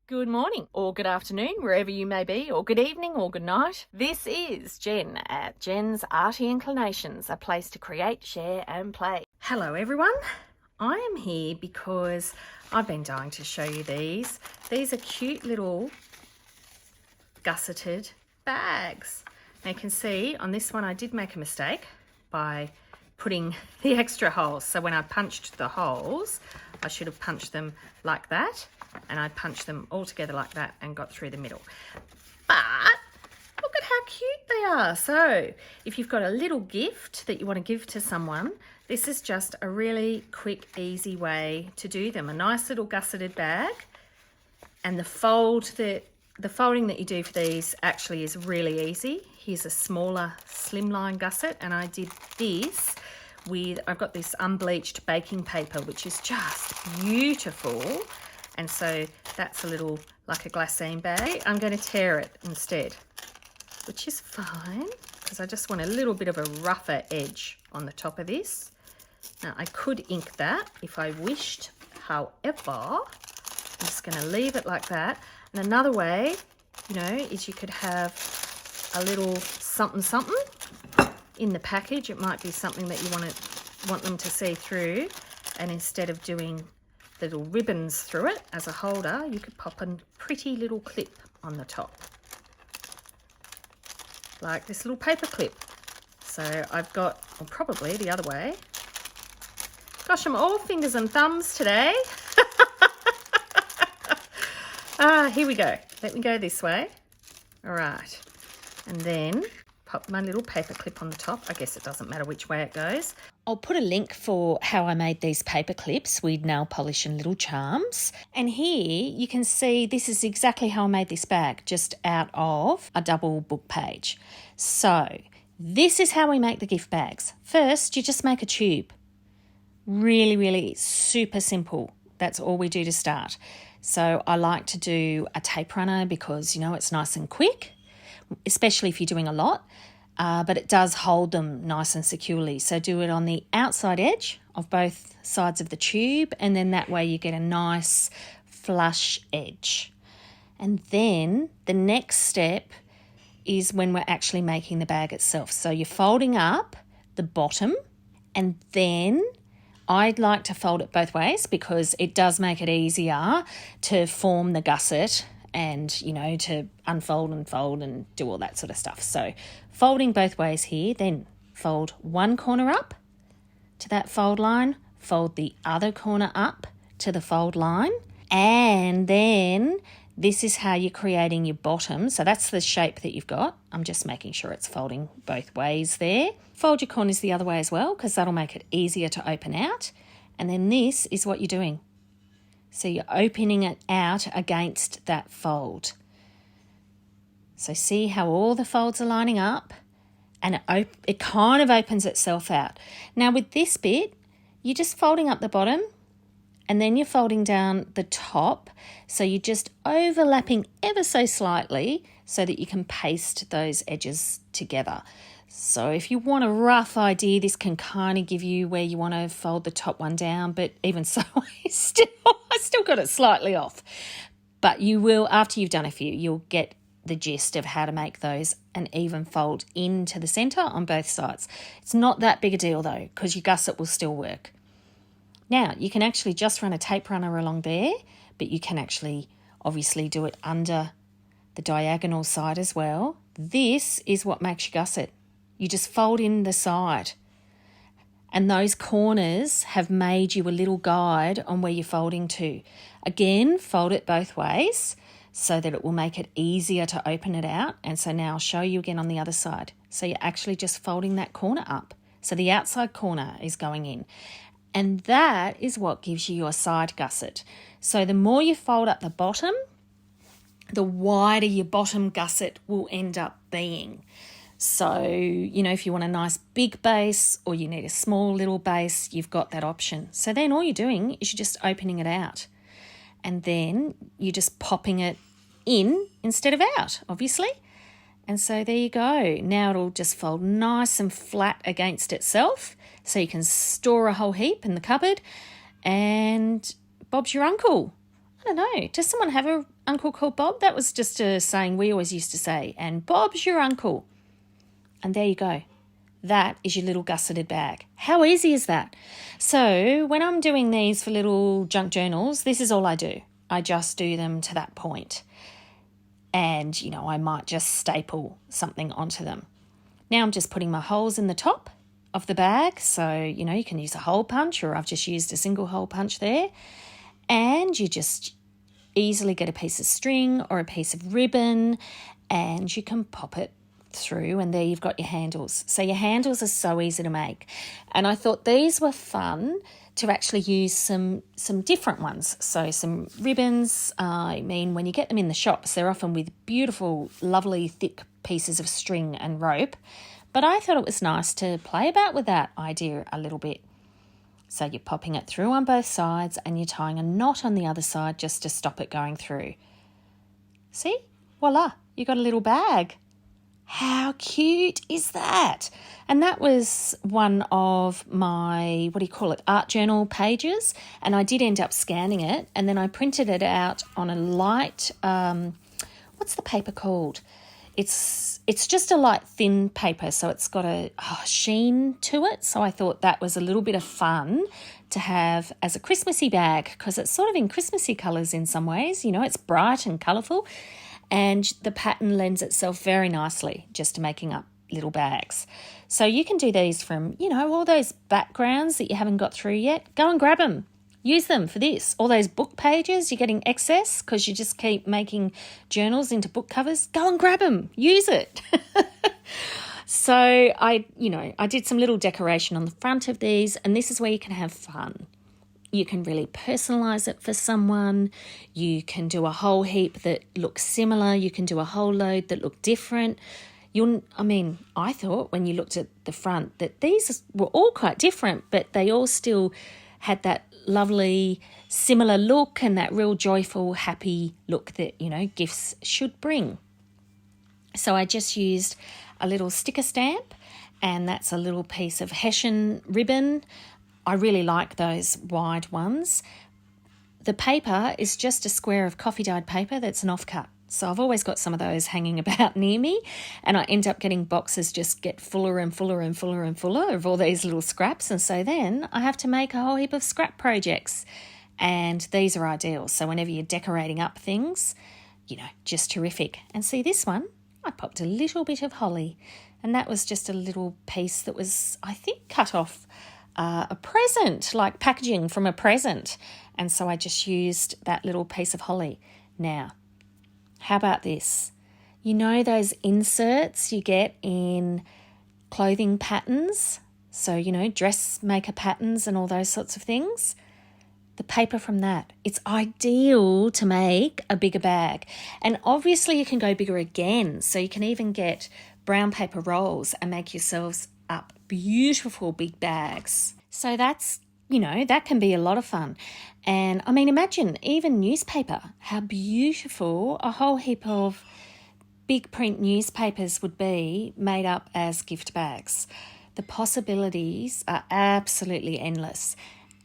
Good morning or good afternoon, wherever you may be, or good evening or good night. This is Jen at JensArtyInclinations, a place to create, share and play. Hello everyone. I am here because I've been dying to show you these. These are cute little gusseted bags. Now you can see on this one I did make a mistake by putting the extra holes. So when I punched the holes, I should have punched them like that, and I punched them all together like that and got through the middle. But look at how cute they are. So if you've got a little gift that you want to give to someone, this is just a really quick, easy way to do them. A nice little gusseted bag, and the folding that you do for these actually is really easy. Here's a smaller slimline gusset, and I did this with, I've got this unbleached baking paper, which is just beautiful. And so that's a little, like a glassine bag. I'm going to tear it instead, which is fine, because I just want a little bit of a rougher edge on the top of this. Now I could ink that if I wished. However, I'm just going to leave it like that. And another way, you know, is you could have a little something in the package. It might be something that you want them to see through, and instead of doing little ribbons through it as a holder, you could pop a pretty little clip on the top, like this little paper clip. So I've got, or probably the other way. Gosh, I'm all fingers and thumbs today. Here we go. Let me go this way. All right. And then pop my little paper clip on the top. I guess it doesn't matter which way it goes. I'll put a link for how I made these paper clips with nail polish and little charms. And here you can see this is exactly how I made this bag, just out of a double book page. So this is how we make the gift bags. First, you just make a tube. Really, really super simple. That's all we do to start. So I like to do a tape runner because, you know, it's nice and quick, especially if you're doing a lot, but it does hold them nice and securely. So do it on the outside edge of both sides of the tube, and then that way you get a nice flush edge. And then the next step is when we're actually making the bag itself. So you're folding up the bottom, and then I'd like to fold it both ways because it does make it easier to form the gusset and, you know, to unfold and fold and do all that sort of stuff. So folding both ways here, then fold one corner up to that fold line, fold the other corner up to the fold line, and then this is how you're creating your bottom. So that's the shape that you've got. I'm just making sure it's folding both ways there. Fold your corners the other way as well, because that'll make it easier to open out. And then this is what you're doing. So you're opening it out against that fold. So see how all the folds are lining up, and it kind of opens itself out. Now with this bit, you're just folding up the bottom, and then you're folding down the top. So you're just overlapping ever so slightly so that you can paste those edges together. So if you want a rough idea, this can kind of give you where you want to fold the top one down, but even so, I still got it slightly off. But you will, after you've done a few, you'll get the gist of how to make those an even fold into the centre on both sides. It's not that big a deal though, because your gusset will still work. Now, you can actually just run a tape runner along there, but you can actually obviously do it under the diagonal side as well. This is what makes your gusset. You just fold in the side, and those corners have made you a little guide on where you're folding to. Again, fold it both ways so that it will make it easier to open it out. And so now I'll show you again on the other side. So you're actually just folding that corner up. So the outside corner is going in. And that is what gives you your side gusset. So the more you fold up the bottom, the wider your bottom gusset will end up being. So, you know, if you want a nice big base or you need a small little base, you've got that option. So then all you're doing is you're just opening it out, and then you're just popping it in instead of out, obviously. And so there you go. Now it'll just fold nice and flat against itself, so you can store a whole heap in the cupboard, and Bob's your uncle. don't know. Does someone have an uncle called Bob? That was just a saying we always used to say. And Bob's your uncle. And there you go. That is your little gusseted bag. How easy is that? So when I'm doing these for little junk journals, this is all I do. I just do them to that point. And, you know, I might just staple something onto them. Now I'm just putting my holes in the top of the bag. So, you know, you can use a hole punch, or I've just used a single hole punch there. And you just easily get a piece of string or a piece of ribbon, and you can pop it through, and there you've got your handles. So your handles are so easy to make. And I thought these were fun to actually use some different ones. So some ribbons, I mean, when you get them in the shops, they're often with beautiful, lovely, thick pieces of string and rope. But I thought it was nice to play about with that idea a little bit. So you're popping it through on both sides, and you're tying a knot on the other side just to stop it going through. See? Voila, you got a little bag. How cute is that? And that was one of my, art journal pages. And I did end up scanning it, and then I printed it out on a light, what's the paper called? It's just a light thin paper, so it's got a sheen to it. So I thought that was a little bit of fun to have as a Christmassy bag, because it's sort of in Christmassy colours in some ways. You know, it's bright and colourful, and the pattern lends itself very nicely just to making up little bags. So you can do these from, you know, all those backgrounds that you haven't got through yet. Go and grab them. Use them for this. All those book pages, you're getting excess because you just keep making journals into book covers. Go and grab them. Use it. So I did some little decoration on the front of these, and this is where you can have fun. You can really personalise it for someone. You can do a whole heap that looks similar. You can do a whole load that look different. I thought when you looked at the front that these were all quite different, but they all still had that lovely similar look and that real joyful, happy look that, you know, gifts should bring. So I just used a little sticker stamp, and that's a little piece of Hessian ribbon. I really like those wide ones. The paper is just a square of coffee dyed paper that's an offcut. So I've always got some of those hanging about near me, and I end up getting boxes just get fuller and fuller and fuller and fuller of all these little scraps. And so then I have to make a whole heap of scrap projects, and these are ideal. So whenever you're decorating up things, you know, just terrific. And see this one, I popped a little bit of holly, and that was just a little piece that was, I think, cut off a present, like packaging from a present. And so I just used that little piece of holly. Now, how about this? You know those inserts you get in clothing patterns? So, you know, dressmaker patterns and all those sorts of things? The paper from that, it's ideal to make a bigger bag. And obviously you can go bigger again. So you can even get brown paper rolls and make yourselves up beautiful big bags. So that's, you know, that can be a lot of fun. And I mean, imagine even newspaper, how beautiful a whole heap of big print newspapers would be made up as gift bags. The possibilities are absolutely endless.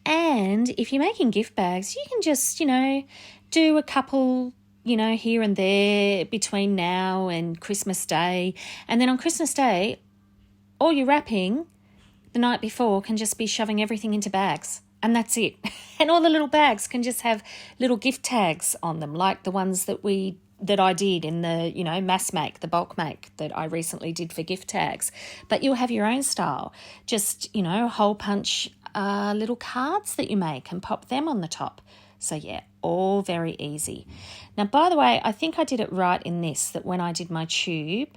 And if you're making gift bags, you can just, you know, do a couple, you know, here and there between now and Christmas Day. And then on Christmas Day, all your wrapping the night before can just be shoving everything into bags, and that's it. And all the little bags can just have little gift tags on them, like the ones that I did in the, you know, mass make, the bulk make that I recently did for gift tags. But you'll have your own style. Just, you know, hole punch little cards that you make and pop them on the top. So yeah, all very easy. Now, by the way, I think I did it right in this, that when I did my tube,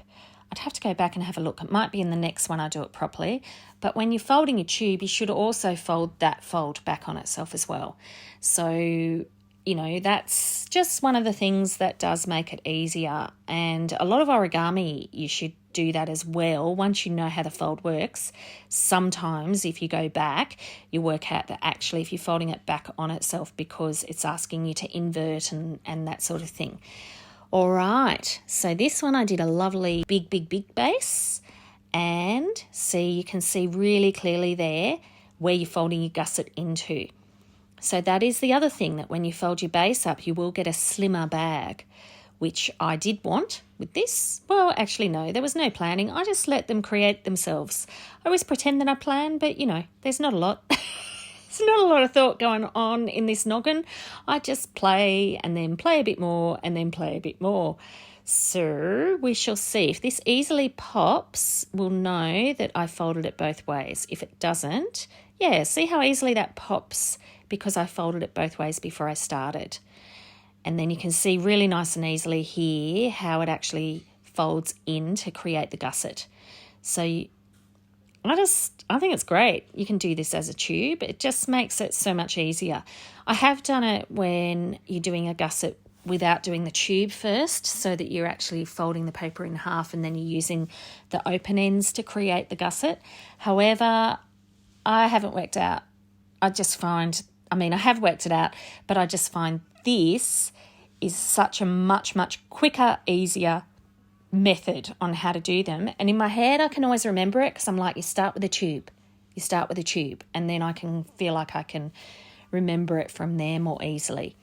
I'd have to go back and have a look. It might be in the next one I do it properly. But when you're folding your tube, you should also fold back on itself as well. So, you know, that's just one of the things that does make it easier. And a lot of origami, you should do that as well. Once you know how the fold works, sometimes if you go back, you work out that actually if you're folding it back on itself because it's asking you to invert and that sort of thing. All right, so this one I did a lovely big base, and see, you can see really clearly there where you're folding your gusset into. So that is the other thing, that when you fold your base up, you will get a slimmer bag, which I did want with this. Well, actually, no, there was no planning. I just let them create themselves. I always pretend that I plan, but, there's not a lot. There's not a lot of thought going on in this noggin. I just play and then play a bit more and then play a bit more. So we shall see. If this easily pops, we'll know that I folded it both ways. If it doesn't, yeah, see how easily that pops because I folded it both ways before I started. And then you can see really nice and easily here how it actually folds in to create the gusset. So I think it's great. You can do this as a tube. It just makes it so much easier. I have done it when you're doing a gusset without doing the tube first, so that you're actually folding the paper in half and then you're using the open ends to create the gusset. However, I haven't worked out. I have worked it out, but I just find this is such a much, much quicker, easier method on how to do them. And in my head, I can always remember it because I'm like, you start with a tube, and then I can feel like I can remember it from there more easily.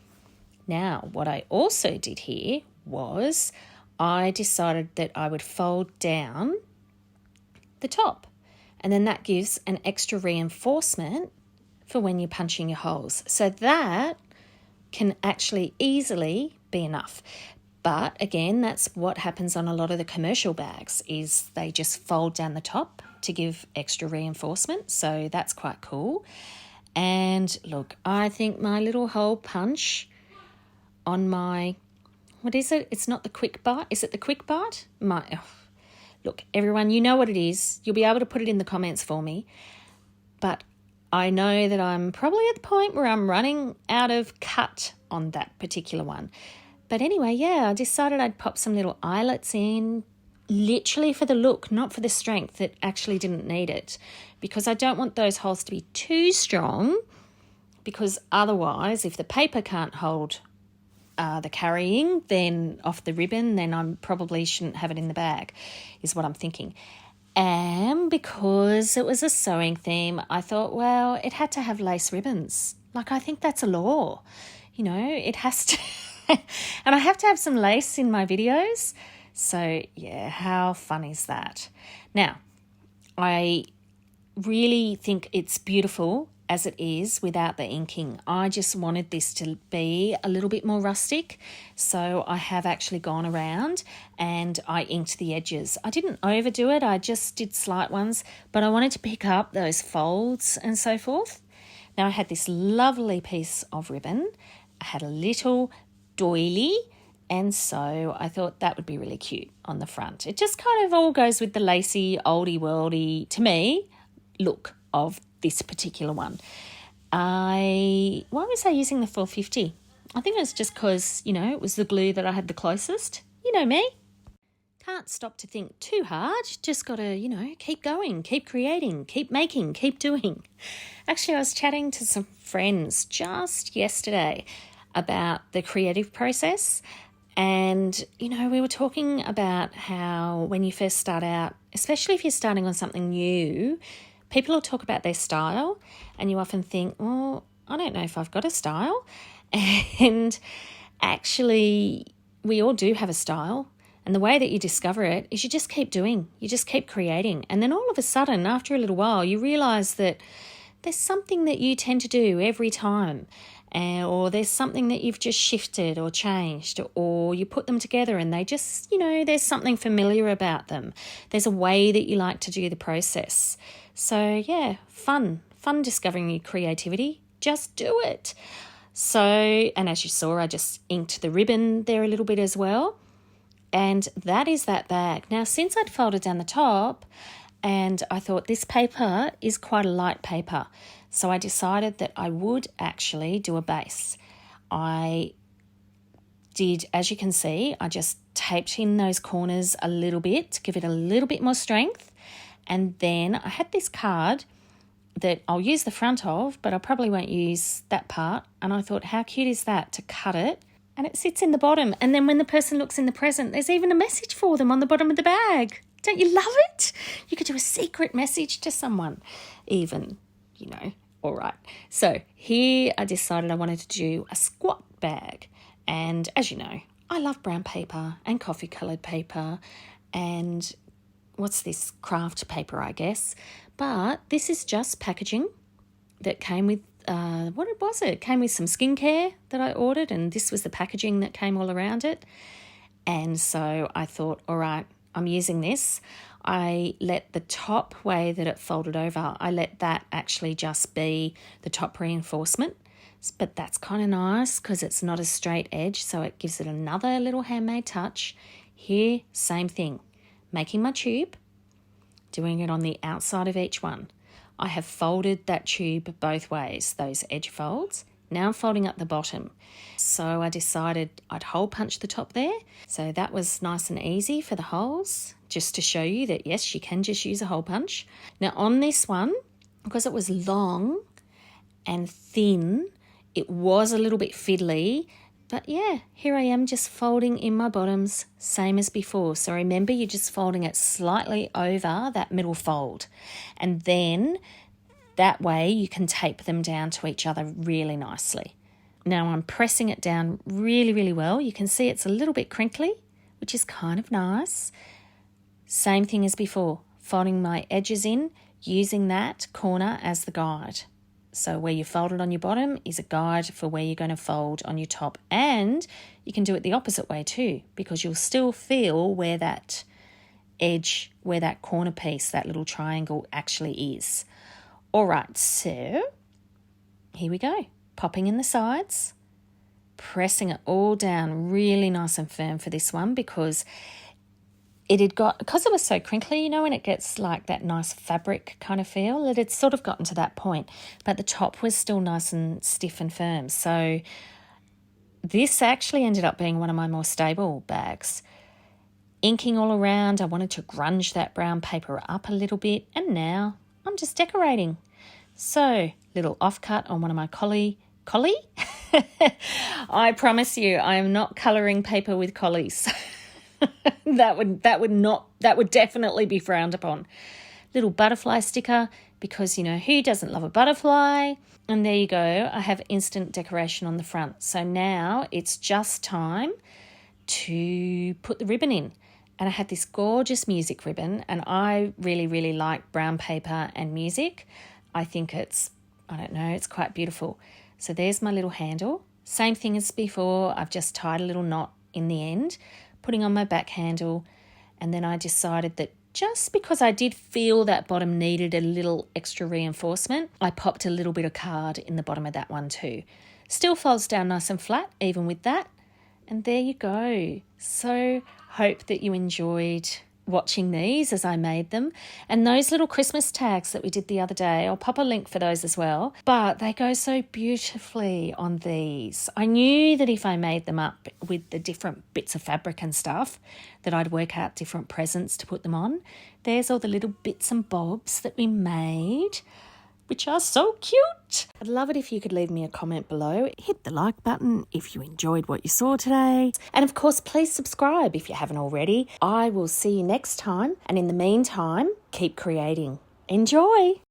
Now, what I also did here was I decided that I would fold down the top, and then that gives an extra reinforcement for when you're punching your holes. So that can actually easily be enough. But again, that's what happens on a lot of the commercial bags, is they just fold down the top to give extra reinforcement. So that's quite cool. And look, I think my little hole punch on my, what is it? It's not the quick bite. Is it the quick bite? Look, everyone, you know what it is. You'll be able to put it in the comments for me. But I know that I'm probably at the point where I'm running out of cut on that particular one. But anyway, yeah, I decided I'd pop some little eyelets in, literally for the look, not for the strength. That actually didn't need it, because I don't want those holes to be too strong, because otherwise, if the paper can't hold the carrying then off the ribbon, then I probably shouldn't have it in the bag, is what I'm thinking. And because it was a sewing theme, I thought, well, it had to have lace ribbons. Like, I think that's a law. It has to. And I have to have some lace in my videos. So, yeah, how fun is that? Now, I really think it's beautiful as it is without the inking. I just wanted this to be a little bit more rustic. So I have actually gone around and I inked the edges. I didn't overdo it. I just did slight ones, but I wanted to pick up those folds and so forth. Now I had this lovely piece of ribbon. I had a little doily, and so I thought that would be really cute on the front. It just kind of all goes with the lacy, oldie worldy, to me, look of this particular one. Why was I using the 450? I think it was just because, it was the glue that I had the closest. You know me. Can't stop to think too hard. Just got to, keep going, keep creating, keep making, keep doing. Actually, I was chatting to some friends just yesterday about the creative process, and we were talking about how when you first start out, especially if you're starting on something new, people will talk about their style, and you often think, well, I don't know if I've got a style. And actually, we all do have a style, and the way that you discover it is you just keep doing, you just keep creating, and then all of a sudden, after a little while, you realise that there's something that you tend to do every time, or there's something that you've just shifted or changed, or you put them together and they just, there's something familiar about them. There's a way that you like to do the process. So, yeah, fun discovering your creativity. Just do it. So, and as you saw, I just inked the ribbon there a little bit as well. And that is that bag. Now, since I'd folded down the top, and I thought this paper is quite a light paper, so I decided that I would actually do a base. I did, as you can see, I just taped in those corners a little bit to give it a little bit more strength. And then I had this card that I'll use the front of, but I probably won't use that part. And I thought, how cute is that to cut it? And it sits in the bottom. And then when the person looks in the present, there's even a message for them on the bottom of the bag. Don't you love it? You could do a secret message to someone even, All right, so here I decided I wanted to do a squat bag. And as you know, I love brown paper and coffee coloured paper and what's this, craft paper, I guess. But this is just packaging that came with, what was it? It came with some skincare that I ordered, and this was the packaging that came all around it. And so I thought, all right, I'm using this. I let the top way that it folded over, I let that actually just be the top reinforcement. But that's kind of nice because it's not a straight edge, so it gives it another little handmade touch. Here, same thing. Making my tube, doing it on the outside of each one. I have folded that tube both ways, those edge folds. Now I'm folding up the bottom. So I decided I'd hole punch the top there. So that was nice and easy for the holes, just to show you that yes, you can just use a hole punch. Now on this one, because it was long and thin, it was a little bit fiddly. But yeah, here I am just folding in my bottoms, same as before. So remember, you're just folding it slightly over that middle fold. And then that way you can tape them down to each other really nicely. Now I'm pressing it down really, really well. You can see it's a little bit crinkly, which is kind of nice. Same thing as before, folding my edges in, using that corner as the guide. So where you fold it on your bottom is a guide for where you're going to fold on your top. And you can do it the opposite way too, because you'll still feel where that edge, where that corner piece, that little triangle actually is. All right, so here we go. Popping in the sides, pressing it all down really nice and firm for this one because because it was so crinkly, you know, when it gets like that nice fabric kind of feel, it had sort of gotten to that point, but the top was still nice and stiff and firm. So this actually ended up being one of my more stable bags. Inking all around, I wanted to grunge that brown paper up a little bit, and now I'm just decorating. So, little offcut on one of my Collie? I promise you, I am not colouring paper with collies. That would definitely be frowned upon. Little butterfly sticker, because you know who doesn't love a butterfly. And there you go, I have instant decoration on the front. So now it's just time to put the ribbon in. And I had this gorgeous music ribbon, and I really, really like brown paper and music. I think it's quite beautiful. So there's my little handle. Same thing as before, I've just tied a little knot in the end, putting on my back handle, and then I decided that just because I did feel that bottom needed a little extra reinforcement, I popped a little bit of card in the bottom of that one too. Still folds down nice and flat, even with that. And there you go. So hope that you enjoyed watching these as I made them. And those little Christmas tags that we did the other day, I'll pop a link for those as well. But they go so beautifully on these. I knew that if I made them up with the different bits of fabric and stuff, that I'd work out different presents to put them on. There's all the little bits and bobs that we made, which are so cute. I'd love it if you could leave me a comment below. Hit the like button if you enjoyed what you saw today. And of course, please subscribe if you haven't already. I will see you next time. And in the meantime, keep creating. Enjoy.